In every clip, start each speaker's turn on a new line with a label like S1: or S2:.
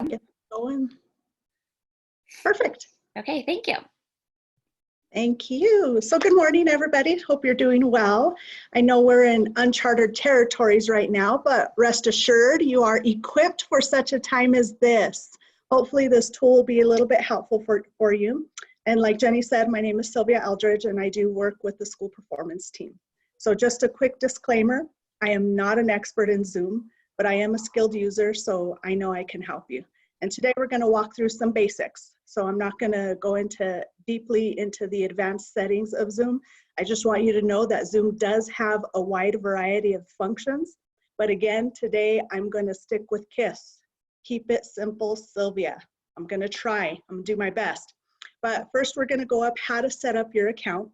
S1: Get going. Perfect.
S2: Okay, thank you.
S1: Thank you. So good morning, everybody. Hope you're doing well. I know we're in uncharted territories right now, but rest assured you are equipped for such a time as this. Hopefully this tool will be a little bit helpful for you. And like Jenny said, my name is Sylvia Eldridge and I do work with the school performance team. So just a quick disclaimer, I am not an expert in Zoom, but I am a skilled user, so I know I can help you. And today we're going to walk through some basics. So I'm not going to go deeply into the advanced settings of Zoom. I just want you to know that Zoom does have a wide variety of functions. But again, today I'm going to stick with KISS. Keep it simple, Sylvia. I'm going to try. I'm going to do my best. But first we're going to go up how to set up your account.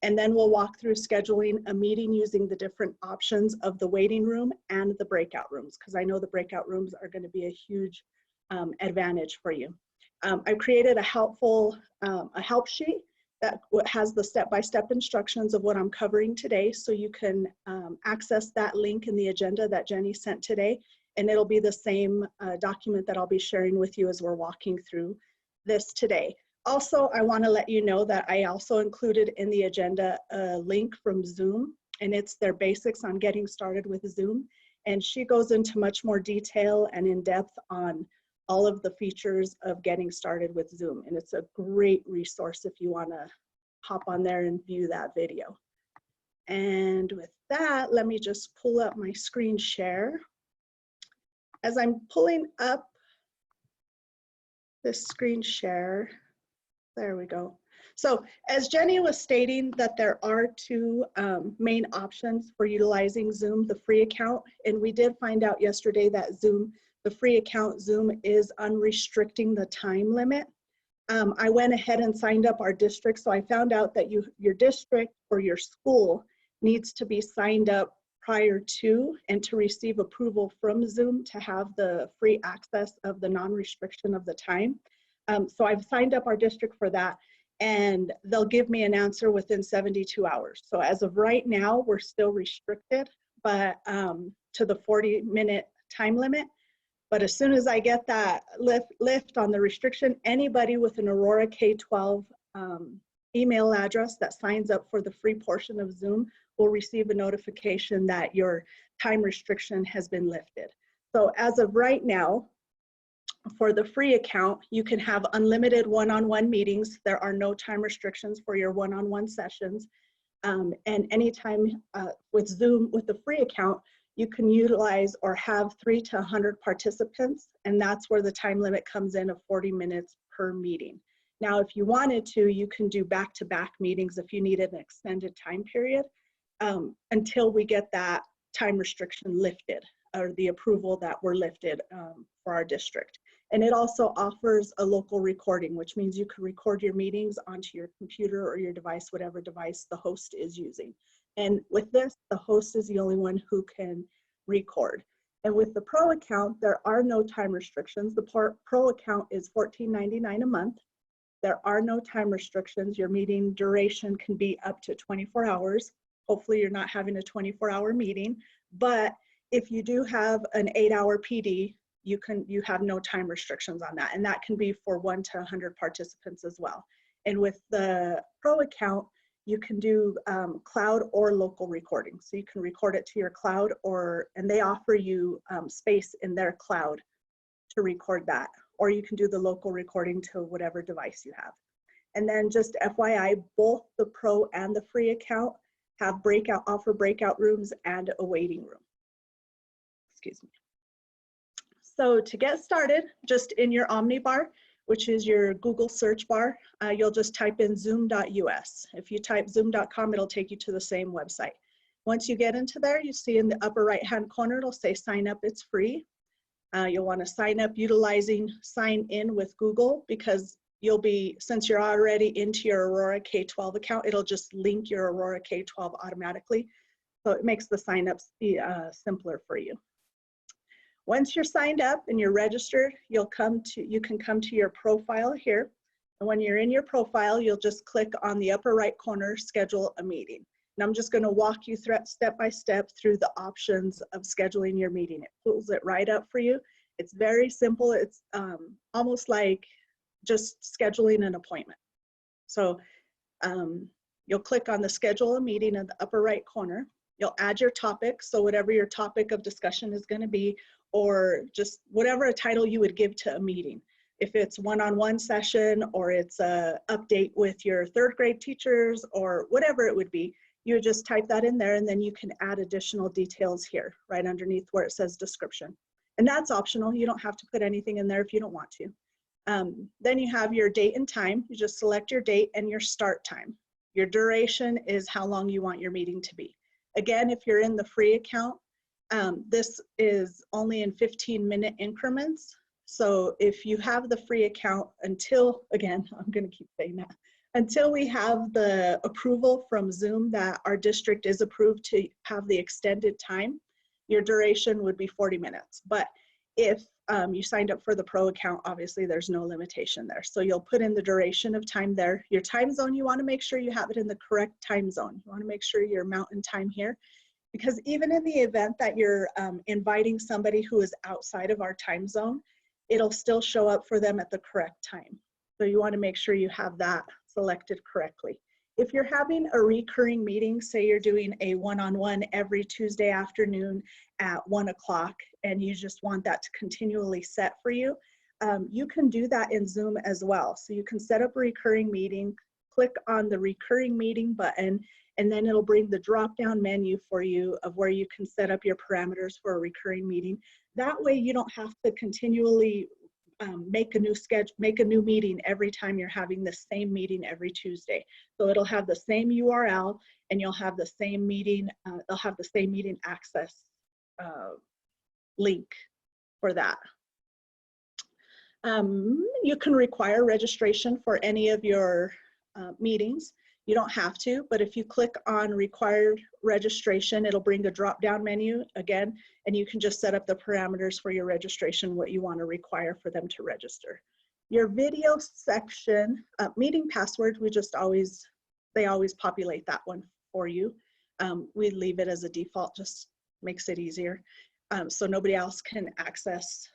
S1: And then we'll walk through scheduling a meeting using the different options of the waiting room and the breakout rooms, because I know the breakout rooms are going to be a huge advantage for you. I've created a help sheet that has the step-by-step instructions of what I'm covering today, so you can access that link in the agenda that Jenny sent today, and it'll be the same document that I'll be sharing with you as we're walking through this today. Also, I want to let you know that I also included in the agenda a link from Zoom, and it's their basics on getting started with Zoom, and she goes into much more detail and in depth on all of the features of getting started with Zoom. And it's a great resource if you want to hop on there and view that video. And with that, let me just pull up my screen share. As I'm pulling up this screen share, there we go. So as Jenny was stating that there are two main options for utilizing Zoom, the free account, and we did find out yesterday that Zoom, the free account Zoom is unrestricting the time limit. I went ahead and signed up our district, so I found out that your district or your school needs to be signed up prior to and to receive approval from Zoom to have the free access of the non-restriction of the time. So I've signed up our district for that, and they'll give me an answer within 72 hours. So as of right now, we're still restricted, but to the 40-minute time limit. But as soon as I get that lift on the restriction, anybody with an Aurora K-12 email address that signs up for the free portion of Zoom will receive a notification that your time restriction has been lifted. So as of right now, for the free account, you can have unlimited one-on-one meetings. There are no time restrictions for your one-on-one sessions. And anytime with Zoom, with the free account, you can utilize or have 3 to 100 participants, and that's where the time limit comes in of 40 minutes per meeting. Now, if you wanted to, you can do back-to-back meetings if you need an extended time period until we get that time restriction lifted, or the approval that we're lifted for our district. And it also offers a local recording, which means you can record your meetings onto your computer or your device, whatever device the host is using. And with this, the host is the only one who can record. And with the Pro account, there are no time restrictions. The Pro account is $14.99 a month. There are no time restrictions. Your meeting duration can be up to 24 hours. Hopefully you're not having a 24-hour meeting, but if you do have an 8-hour PD, you have no time restrictions on that, and that can be for 1 to 100 participants as well. And with the Pro account, you can do cloud or local recording. So you can record it to your cloud, and they offer you space in their cloud to record that, or you can do the local recording to whatever device you have. And then just FYI, both the Pro and the free account have offer breakout rooms and a waiting room. Excuse me. So to get started, just in your Omnibar, which is your Google search bar, you'll just type in zoom.us. If you type zoom.com, it'll take you to the same website. Once you get into there, you see in the upper right-hand corner, it'll say sign up, it's free. You'll want to sign up utilizing sign in with Google, because since you're already into your Aurora K-12 account, it'll just link your Aurora K-12 automatically. So it makes the sign up simpler for you. Once you're signed up and you're registered, you can come to your profile here. And when you're in your profile, you'll just click on the upper right corner, schedule a meeting. And I'm just going to walk you through step by step through the options of scheduling your meeting. It pulls it right up for you, It's very simple. It's almost like just scheduling an appointment. So you'll click on the schedule a meeting in the upper right corner. You'll add your topic, so whatever your topic of discussion is going to be, or just whatever a title you would give to a meeting. If it's one-on-one session, or it's a update with your third grade teachers, or whatever it would be, you would just type that in there, and then you can add additional details here, right underneath where it says description. And that's optional. You don't have to put anything in there if you don't want to. Then you have your date and time. You just select your date and your start time. Your duration is how long you want your meeting to be. Again, if you're in the free account, this is only in 15-minute increments. So if you have the free account until, again, I'm going to keep saying that, until we have the approval from Zoom that our district is approved to have the extended time, your duration would be 40 minutes. But if you signed up for the pro account, obviously there's no limitation there. So you'll put in the duration of time there. Your time zone, you want to make sure you have it in the correct time zone. You want to make sure you're mountain time here, because even in the event that you're inviting somebody who is outside of our time zone, it'll still show up for them at the correct time. So you want to make sure you have that selected correctly. If you're having a recurring meeting, say you're doing a one-on-one every Tuesday afternoon at 1 o'clock, and you just want that to continually set for you, you can do that in Zoom as well. So you can set up a recurring meeting, click on the recurring meeting button, and then it'll bring the drop-down menu for you of where you can set up your parameters for a recurring meeting. That way you don't have to continually make a new schedule, make a new meeting every time you're having the same meeting every Tuesday. So it'll have the same URL, and you'll have the same meeting, they'll have the same meeting access link for that. You can require registration for any of your meetings. You don't have to, but if you click on required registration, it'll bring a drop-down menu again, and you can just set up the parameters for your registration, what you want to require for them to register. Your video section, meeting password, they always populate that one for you. We leave it as a default, just makes it easier. So nobody else can access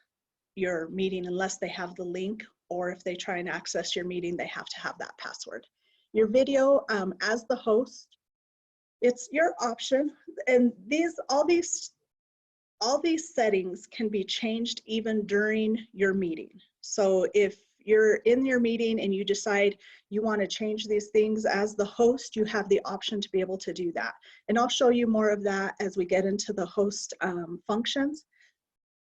S1: your meeting unless they have the link, or if they try and access your meeting, they have to have that password. Your video, as the host, it's your option, and all these settings can be changed even during your meeting. So if you're in your meeting and you decide you want to change these things as the host, you have the option to be able to do that. And I'll show you more of that as we get into the host functions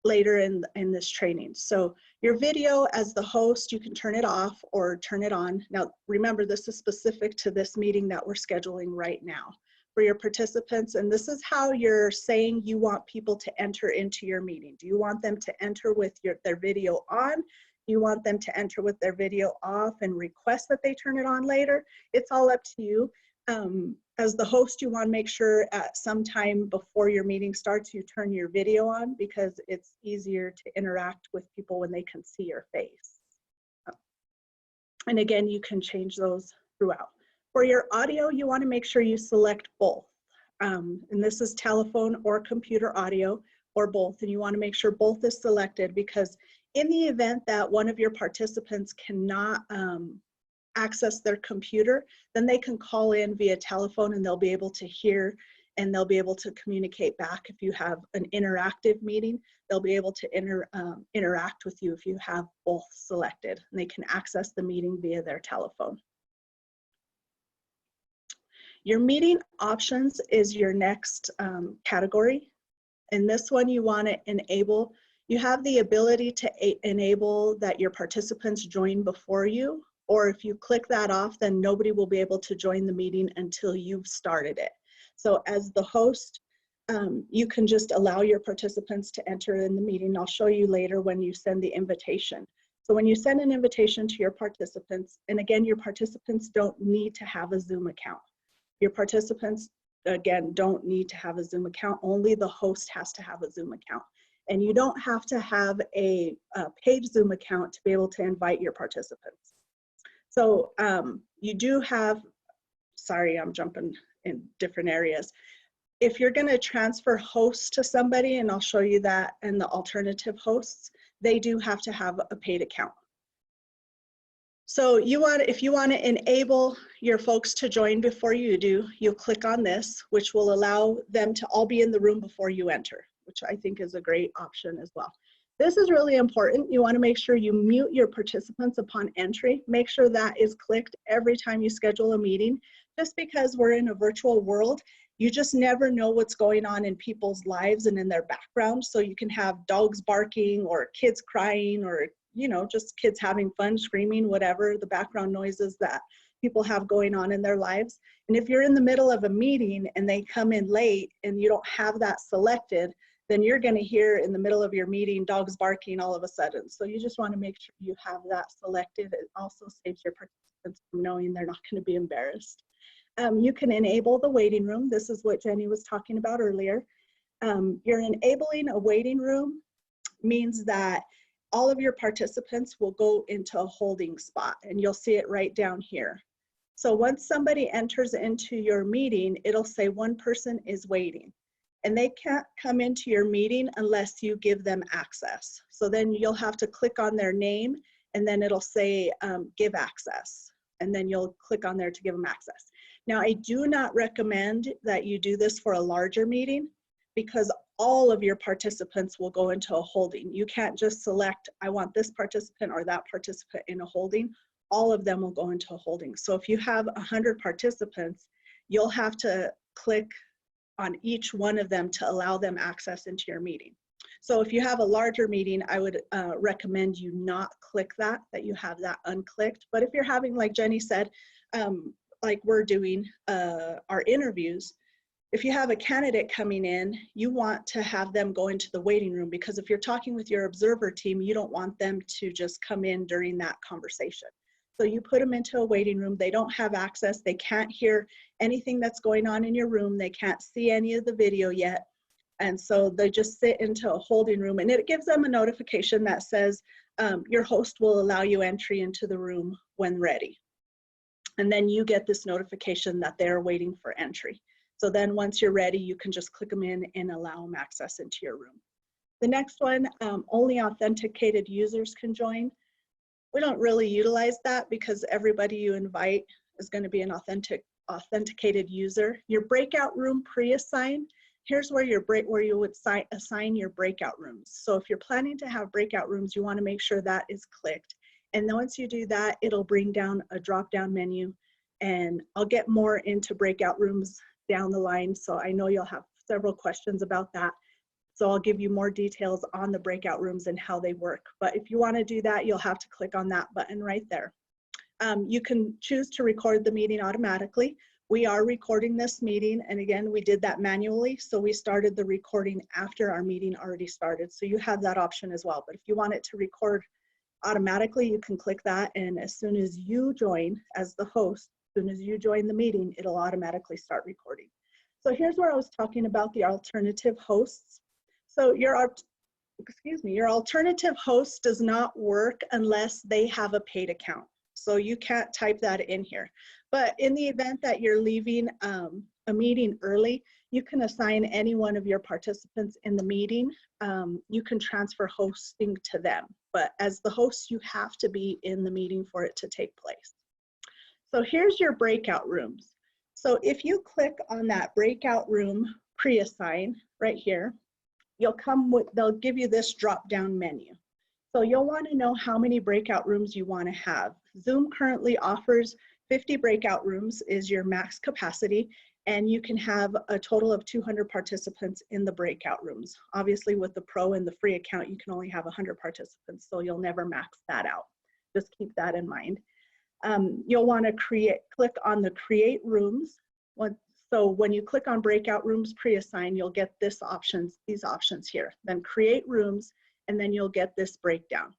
S1: later in this training. So your video as the host, you can turn it off or turn it on. Now remember, this is specific to this meeting that we're scheduling right now. For your participants, and this is how you're saying you want people to enter into your meeting. Do you want them to enter with their video on? Do you want them to enter with their video off and request that they turn it on later? It's all up to you. As the host, you want to make sure at some time before your meeting starts, you turn your video on, because it's easier to interact with people when they can see your face. And again, you can change those throughout. For your audio, you want to make sure you select both. And this is telephone or computer audio, or both. And you want to make sure both is selected, because in the event that one of your participants cannot access their computer, then they can call in via telephone, and they'll be able to hear, and they'll be able to communicate back. If you have an interactive meeting, they'll be able to interact with you if you have both selected, and they can access the meeting via their telephone. Your meeting options is your next category. In this one, you want to enable, you have the ability to enable that your participants join before you, or if you click that off, then nobody will be able to join the meeting until you've started it. So as the host, you can just allow your participants to enter in the meeting. I'll show you later when you send the invitation. So when you send an invitation to your participants, and again, your participants don't need to have a Zoom account. Your participants, again, don't need to have a Zoom account. Only the host has to have a Zoom account. And you don't have to have a paid Zoom account to be able to invite your participants. So you do have, sorry, I'm jumping in different areas. If you're going to transfer hosts to somebody, and I'll show you that in the alternative hosts, they do have to have a paid account. So if you want to enable your folks to join before you do, you'll click on this, which will allow them to all be in the room before you enter, which I think is a great option as well. This is really important. You want to make sure you mute your participants upon entry. Make sure that is clicked every time you schedule a meeting. Just because we're in a virtual world, you just never know what's going on in people's lives and in their background. So you can have dogs barking or kids crying or, you know, just kids having fun, screaming, whatever the background noises that people have going on in their lives. And if you're in the middle of a meeting and they come in late and you don't have that selected, then you're going to hear in the middle of your meeting dogs barking all of a sudden. So you just want to make sure you have that selected. It also saves your participants from knowing they're not going to be embarrassed. You can enable the waiting room. This is what Jenny was talking about earlier. You're enabling a waiting room means that all of your participants will go into a holding spot, and you'll see it right down here. So once somebody enters into your meeting, it'll say one person is waiting. And they can't come into your meeting unless you give them access. So then you'll have to click on their name, and then it'll say give access. And then you'll click on there to give them access. Now, I do not recommend that you do this for a larger meeting because all of your participants will go into a holding. You can't just select, I want this participant or that participant in a holding. All of them will go into a holding. So if you have 100 participants, you'll have to click on each one of them to allow them access into your meeting. So if you have a larger meeting, I would recommend you not click that you have that unclicked. But if you're having, like Jenny said, like we're doing our interviews, if you have a candidate coming in, you want to have them go into the waiting room, because if you're talking with your observer team, you don't want them to just come in during that conversation. So you put them into a waiting room. They don't have access. They can't hear anything that's going on in your room. They can't see any of the video yet. And so they just sit into a holding room, and it gives them a notification that says your host will allow you entry into the room when ready. And then you get this notification that they're waiting for entry. So then once you're ready, you can just click them in and allow them access into your room. The next one, only authenticated users can join. We don't really utilize that because everybody you invite is going to be an authenticated user. Your breakout room pre-assign, here's where you would assign your breakout rooms. So if you're planning to have breakout rooms, you want to make sure that is clicked. And then once you do that, it'll bring down a drop-down menu. And I'll get more into breakout rooms down the line. So I know you'll have several questions about that. So I'll give you more details on the breakout rooms and how they work. But if you want to do that, you'll have to click on that button right there. You can choose to record the meeting automatically. We are recording this meeting, and again, we did that manually, so we started the recording after our meeting already started. So you have that option as well. But if you want it to record automatically, you can click that, and as soon as you join as the host, as soon as you join the meeting, it'll automatically start recording. So here's where I was talking about the alternative hosts. So your alternative host does not work unless they have a paid account. So you can't type that in here. But in the event that you're leaving a meeting early, you can assign any one of your participants in the meeting. You can transfer hosting to them. But as the host, you have to be in the meeting for it to take place. So here's your breakout rooms. So if you click on that breakout room pre-assign right here, they'll give you this drop-down menu. So you'll want to know how many breakout rooms you want to have. Zoom currently offers 50 breakout rooms is your max capacity, and you can have a total of 200 participants in the breakout rooms. Obviously with the pro and the free account, you can only have 100 participants, so you'll never max that out. Just keep that in mind. You'll want to click on the create rooms. So when you click on breakout rooms pre-assign, you'll get these options here. Then create rooms, and then you'll get this breakdown.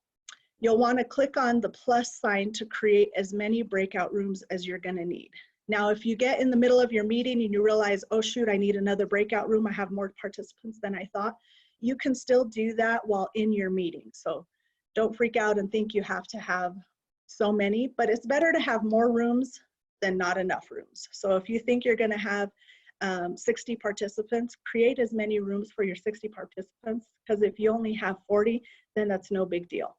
S1: You'll want to click on the plus sign to create as many breakout rooms as you're going to need. Now, if you get in the middle of your meeting and you realize, oh shoot, I need another breakout room, I have more participants than I thought, you can still do that while in your meeting. So don't freak out and think you have to have so many, but it's better to have more rooms than not enough rooms. So if you think you're going to have 60 participants, create as many rooms for your 60 participants, because if you only have 40, then that's no big deal.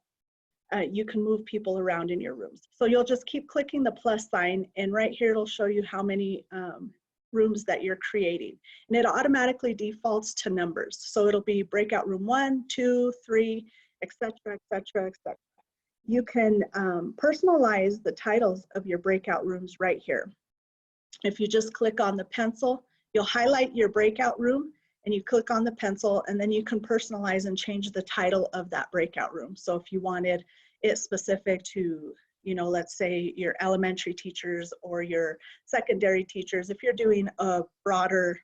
S1: You can move people around in your rooms. So you'll just keep clicking the plus sign, and right here it'll show you how many rooms that you're creating. And it automatically defaults to numbers. So it'll be breakout room 1, 2, 3, etc., etc., etc. You can personalize the titles of your breakout rooms right here. If you just click on the pencil, you'll highlight your breakout room, and you click on the pencil, and then you can personalize and change the title of that breakout room. So if you wanted it specific to, you know, let's say your elementary teachers or your secondary teachers, if you're doing a broader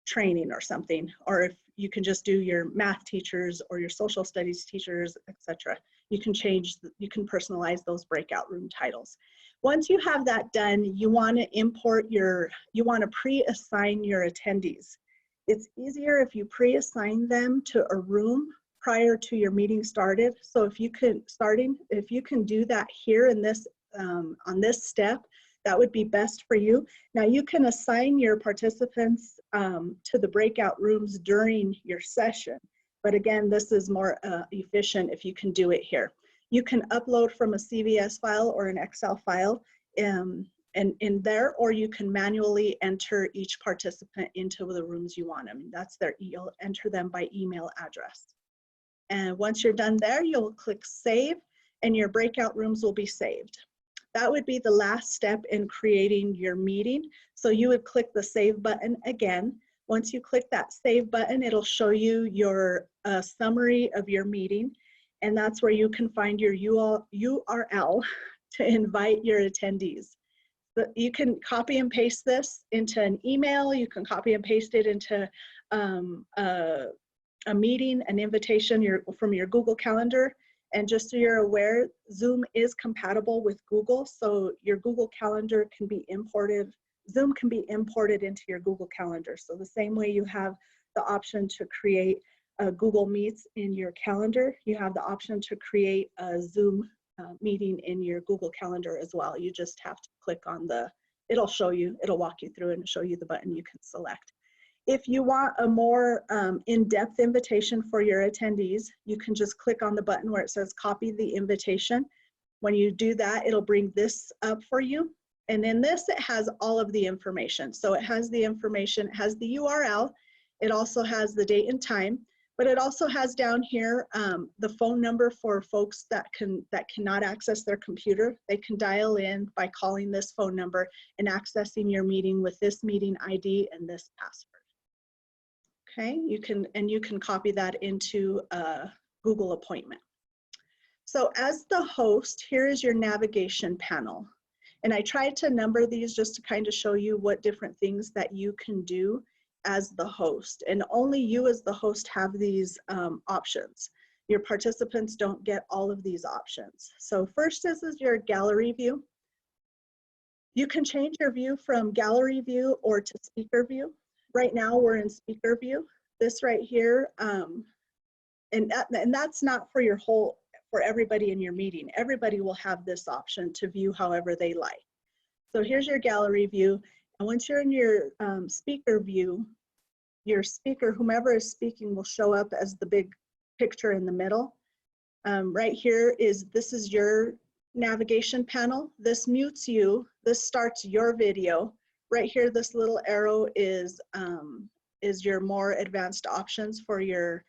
S1: training or something, or if you can just do your math teachers or your social studies teachers, etc. You can change, you can personalize those breakout room titles. Once you have that done, you want to import your, you want to pre-assign your attendees. It's easier if you pre-assign them to a room prior to your meeting started. So if you can do that here in this on this step, that would be best for you. Now you can assign your participants to the breakout rooms during your session, but again, this is more efficient if you can do it here. You can upload from a CVS file or an Excel file and in there, or you can manually enter each participant into the rooms you want them. That's their, you'll enter them by email address. And once you're done there, you'll click save, and your breakout rooms will be saved. That would be the last step in creating your meeting. So you would click the save button again. Once you click that save button, it'll show you your summary of your meeting. And that's where you can find your URL to invite your attendees. But you can copy and paste this into an email. You can copy and paste it into a meeting, an invitation from your Google Calendar. And just so you're aware, Zoom is compatible with Google, so your Google Calendar can be imported, Zoom can be imported into your Google Calendar. So the same way you have the option to create a Google Meets in your calendar, you have the option to create a Zoom meeting in your Google Calendar as well. You just have to click on the, it'll show you, it'll walk you through and show you the button you can select. If you want a more in-depth invitation for your attendees, you can just click on the button where it says copy the invitation. When you do that, it'll bring this up for you. And in this, it has all of the information. So it has the information, it has the URL, it also has the date and time, but it also has down here the phone number for folks that cannot access their computer. They can dial in by calling this phone number and accessing your meeting with this meeting ID and this password. Okay, you can copy that into a Google appointment. So as the host, here is your navigation panel. And I tried to number these just to kind of show you what different things that you can do as the host. And only you as the host have these options. Your participants don't get all of these options. So first, this is your gallery view. You can change your view from gallery view or to speaker view. Right now we're in speaker view. This right here, and that's not for your whole, for everybody in your meeting. Everybody will have this option to view however they like. So here's your gallery view. And once you're in your speaker view, your speaker, whomever is speaking, will show up as the big picture in the middle. Right here this is your navigation panel. This mutes you. This starts your video. Right here, this little arrow is your more advanced options for your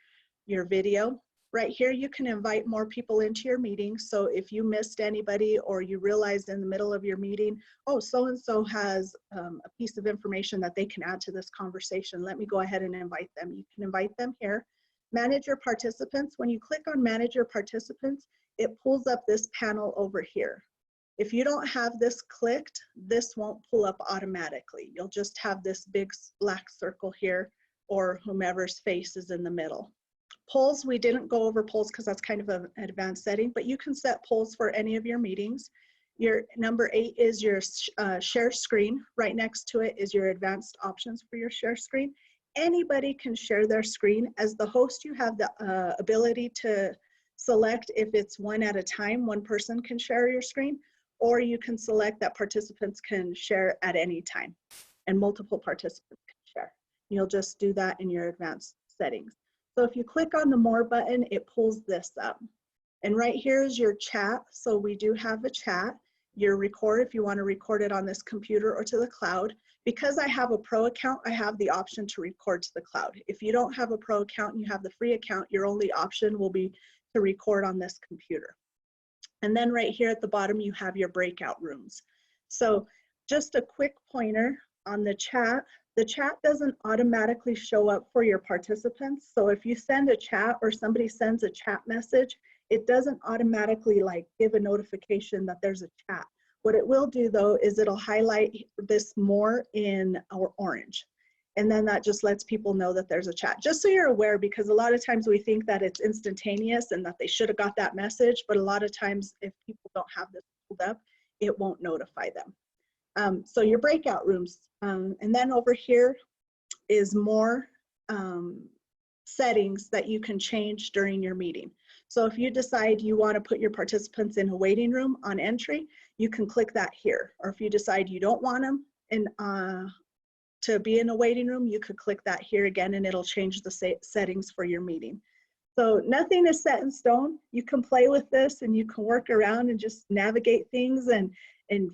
S1: video. Right here, you can invite more people into your meeting. So if you missed anybody or you realized in the middle of your meeting, oh, so-and-so has a piece of information that they can add to this conversation, let me go ahead and invite them. You can invite them here. Manage your participants. When you click on manage your participants, it pulls up this panel over here. If you don't have this clicked, this won't pull up automatically. You'll just have this big black circle here, or whomever's face is in the middle. Polls, we didn't go over polls because that's kind of an advanced setting, but you can set polls for any of your meetings. Your number 8 is your share screen. Right next to it is your advanced options for your share screen. Anybody can share their screen. As the host, you have the ability to select if it's one at a time, one person can share your screen, or you can select that participants can share at any time. and multiple participants can share. You'll just do that in your advanced settings. So if you click on the More button, it pulls this up. And right here is your chat. So we do have a chat. Your record, if you want to record it on this computer or to the cloud. Because I have a pro account, I have the option to record to the cloud. If you don't have a pro account and you have the free account, your only option will be to record on this computer. And then right here at the bottom, you have your breakout rooms. So just a quick pointer on the chat doesn't automatically show up for your participants. So if you send a chat or somebody sends a chat message, it doesn't automatically like give a notification that there's a chat. What it will do though is it'll highlight this more in our orange. And then that just lets people know that there's a chat. Just so you're aware, because a lot of times we think that it's instantaneous and that they should have got that message, but a lot of times if people don't have this pulled up, it won't notify them. So your breakout rooms, and then over here is more settings that you can change during your meeting. So if you decide you want to put your participants in a waiting room on entry, you can click that here. Or if you decide you don't want them to be in a waiting room, you could click that here again and it'll change the settings for your meeting. So nothing is set in stone. You can play with this and you can work around and just navigate things and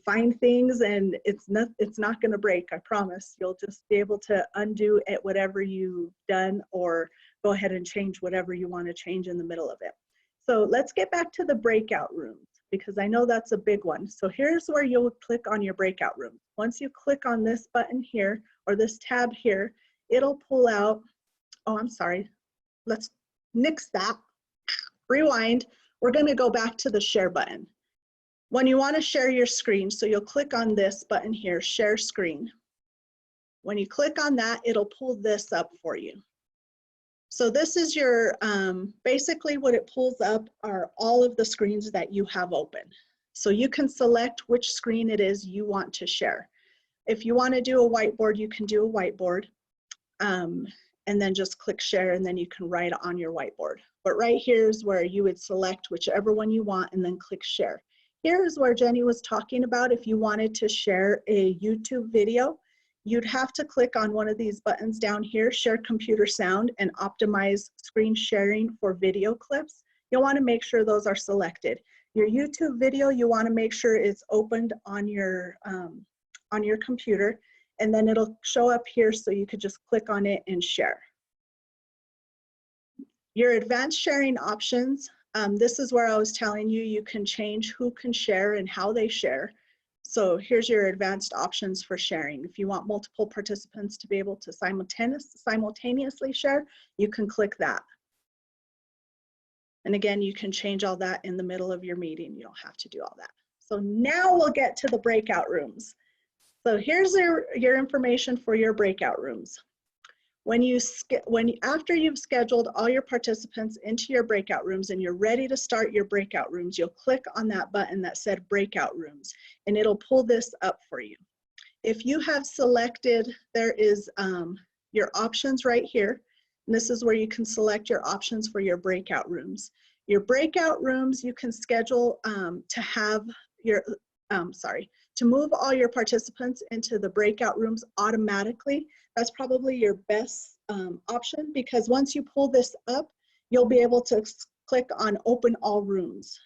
S1: find things, and it's not going to break, I promise. You'll just be able to undo it whatever you've done or go ahead and change whatever you want to change in the middle of it. So let's get back to the breakout rooms because I know that's a big one. So here's where you'll click on your breakout room. Once you click on this button here or this tab here, it'll pull out, oh, I'm sorry. Let's nix that, rewind. We're going to go back to the share button. When you want to share your screen, so you'll click on this button here, share screen. When you click on that, it'll pull this up for you. So this is your, basically what it pulls up are all of the screens that you have open. So you can select which screen it is you want to share. If you want to do a whiteboard, you can do a whiteboard. And then just click share and then you can write on your whiteboard. But right here is where you would select whichever one you want and then click share. Here's where Jenny was talking about if you wanted to share a YouTube video, you'd have to click on one of these buttons down here, share computer sound and optimize screen sharing for video clips. You'll want to make sure those are selected. Your YouTube video, you want to make sure it's opened on your computer, and then it'll show up here so you could just click on it and share. Your advanced sharing options, this is where I was telling you, you can change who can share and how they share. So here's your advanced options for sharing. If you want multiple participants to be able to simultaneously share, you can click that. And again, you can change all that in the middle of your meeting. You don't have to do all that. So now we'll get to the breakout rooms. So here's your information for your breakout rooms. After you've scheduled all your participants into your breakout rooms and you're ready to start your breakout rooms, you'll click on that button that said breakout rooms and it'll pull this up for you. If you have selected, there is your options right here. And this is where you can select your options for your breakout rooms. Your breakout rooms, you can schedule to have your, to move all your participants into the breakout rooms automatically. That's probably your best option because once you pull this up, you'll be able to click on open all rooms.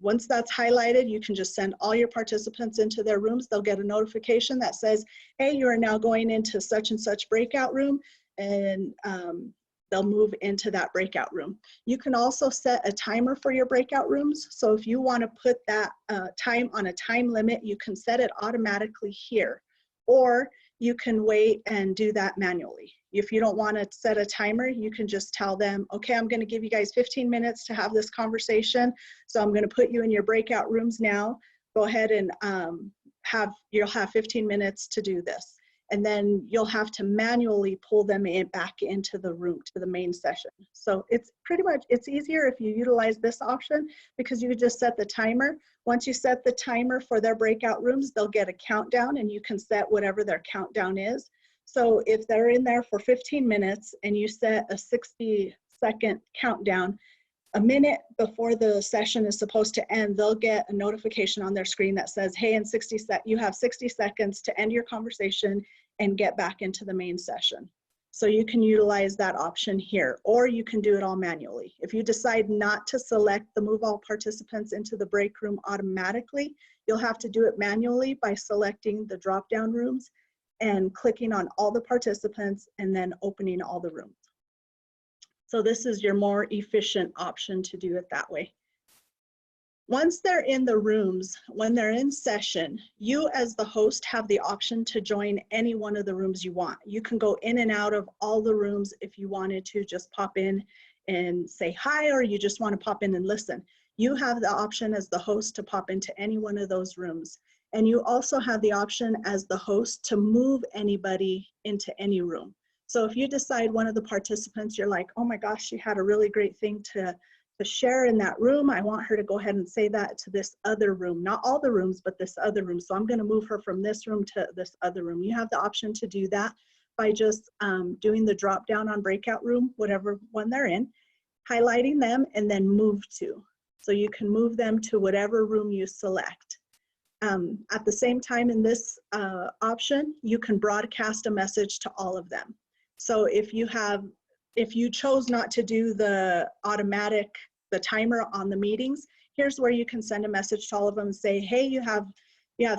S1: Once that's highlighted, you can just send all your participants into their rooms. They'll get a notification that says, hey, you are now going into such and such breakout room, and they'll move into that breakout room. You can also set a timer for your breakout rooms. So if you want to put that time on a time limit, you can set it automatically here, or you can wait and do that manually. If you don't want to set a timer, you can just tell them, okay, I'm going to give you guys 15 minutes to have this conversation. So I'm going to put you in your breakout rooms now. Go ahead and you'll have 15 minutes to do this. And then you'll have to manually pull them back into the room, to the main session. So it's pretty much, it's easier if you utilize this option because you just set the timer. Once you set the timer for their breakout rooms, they'll get a countdown and you can set whatever their countdown is. So if they're in there for 15 minutes and you set a 60-second countdown, a minute before the session is supposed to end, they'll get a notification on their screen that says, hey, you have 60 seconds to end your conversation and get back into the main session. So you can utilize that option here, or you can do it all manually. If you decide not to select the move all participants into the break room automatically, you'll have to do it manually by selecting the drop-down rooms and clicking on all the participants and then opening all the rooms. So this is your more efficient option to do it that way. Once they're in the rooms, when they're in session, you as the host have the option to join any one of the rooms you want. You can go in and out of all the rooms if you wanted to just pop in and say hi, or you just want to pop in and listen. You have the option as the host to pop into any one of those rooms. And you also have the option as the host to move anybody into any room. So if you decide one of the participants, you're like, oh my gosh, she had a really great thing to share in that room. I want her to go ahead and say that to this other room, not all the rooms, but this other room. So I'm going to move her from this room to this other room. You have the option to do that by just doing the drop down on breakout room, whatever one they're in, highlighting them, and then move to. So you can move them to whatever room you select. At the same time in this option, you can broadcast a message to all of them. So if you chose not to do the automatic, the timer on the meetings, here's where you can send a message to all of them and say, hey, you have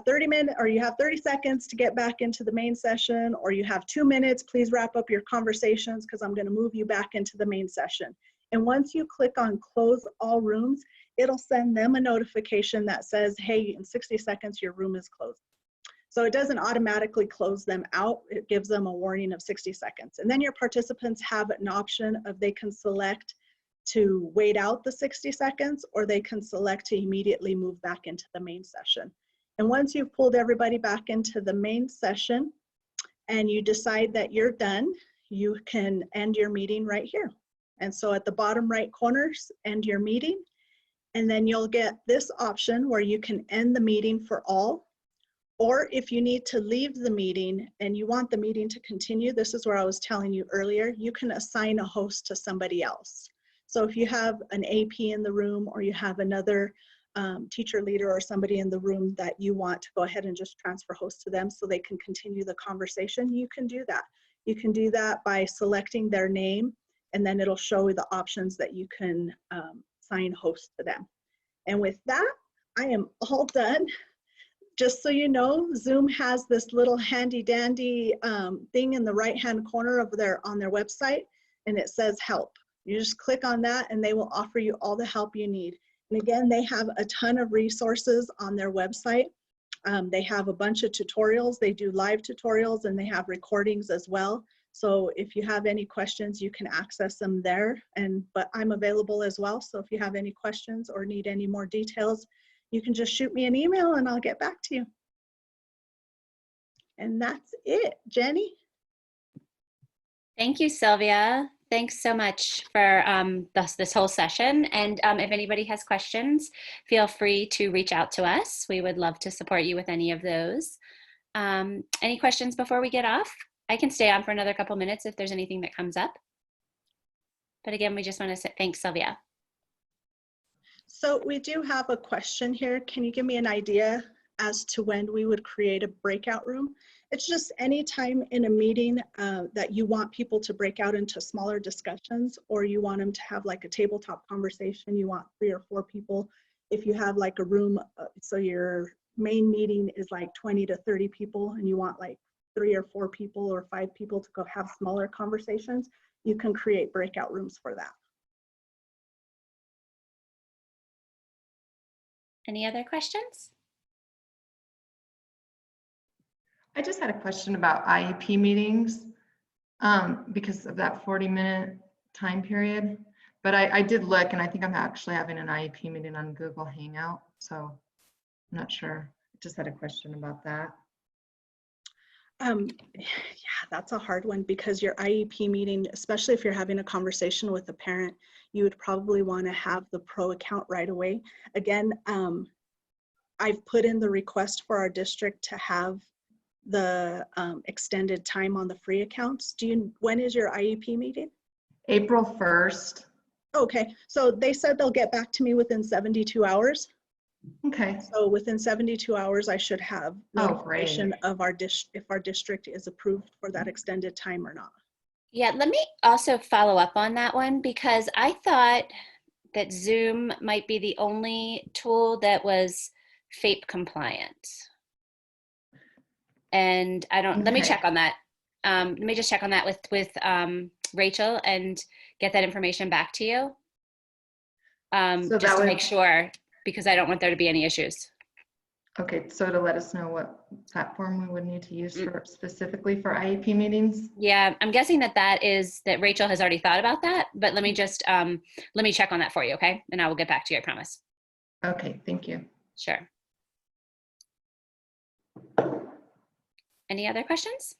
S1: 30 minutes, or you have 30 seconds to get back into the main session, or you have 2 minutes, please wrap up your conversations because I'm going to move you back into the main session. And once you click on close all rooms, it'll send them a notification that says, hey, in 60 seconds, your room is closed. So it doesn't automatically close them out. It gives them a warning of 60 seconds. And then your participants have an option of they can select to wait out the 60 seconds, or they can select to immediately move back into the main session. And once you've pulled everybody back into the main session and you decide that you're done, you can end your meeting right here. And so at the bottom right corners, end your meeting. And then you'll get this option where you can end the meeting for all. Or if you need to leave the meeting and you want the meeting to continue, this is where I was telling you earlier, you can assign a host to somebody else. So if you have an AP in the room, or you have another teacher leader or somebody in the room that you want to go ahead and just transfer host to them so they can continue the conversation, you can do that. You can do that by selecting their name, and then it'll show you the options that you can assign host to them. And with that, I am all done. Just so you know, Zoom has this little handy dandy thing in the right-hand corner of on their website, and it says help. You just click on that and they will offer you all the help you need. And again, they have a ton of resources on their website. They have a bunch of tutorials. They do live tutorials, and they have recordings as well. So if you have any questions, you can access them there. But I'm available as well. So if you have any questions or need any more details, you can just shoot me an email and I'll get back to you. And that's it. Jenny?
S2: Thank you, Sylvia. Thanks so much for this whole session. And if anybody has questions, feel free to reach out to us. We would love to support you with any of those. Any questions before we get off? I can stay on for another couple minutes if there's anything that comes up. But again, we just want to say thanks, Sylvia.
S1: So we do have a question here. Can you give me an idea as to when we would create a breakout room? It's just any time in a meeting that you want people to break out into smaller discussions, or you want them to have like a tabletop conversation, you want 3 or 4 people. If you have like a room, so your main meeting is like 20 to 30 people, and you want like 3 or 4 people or 5 people to go have smaller conversations, you can create breakout rooms for that.
S2: Any other questions?
S3: I just had a question about IEP meetings because of that 40-minute time period. But I did look, and I think I'm actually having an IEP meeting on Google Hangout. So I'm not sure. I just had a question about that.
S1: Yeah, that's a hard one, because your IEP meeting, especially if you're having a conversation with a parent, you would probably want to have the pro account right away. Again, I've put in the request for our district to have the extended time on the free accounts. When is your IEP meeting?
S3: April 1st.
S1: Okay, so they said they'll get back to me within 72 hours.
S3: Okay.
S1: So within 72 hours, I should have
S3: Oh,
S1: notification
S3: great.
S1: of if our district is approved for that extended time or not.
S2: Yeah, let me also follow up on that one because I thought that Zoom might be the only tool that was FAPE compliant. And I don't, let me
S3: Okay.
S2: check on that. Let me just check on that with Rachel and get that information back to you.
S3: So
S2: Just
S3: that
S2: to
S3: would,
S2: make sure, because I don't want there to be any issues.
S3: okay, so to let us know what platform we would need to use for specifically for IEP meetings?
S2: Yeah, I'm guessing that Rachel has already thought about that, but let me just, let me check on that for you, okay? And I will get back to you, I promise.
S3: Okay, thank you.
S2: Sure. Any other questions?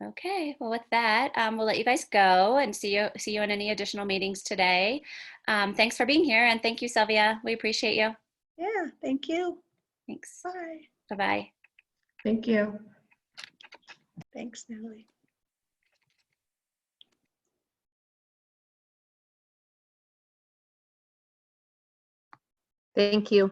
S2: Okay, well with that, we'll let you guys go and see you in any additional meetings today. Thanks for being here and thank you, Sylvia. We appreciate you.
S1: Yeah, thank you.
S2: Thanks.
S1: Bye.
S2: Bye-bye.
S3: Thank you.
S1: Thanks, Natalie.
S4: Thank you.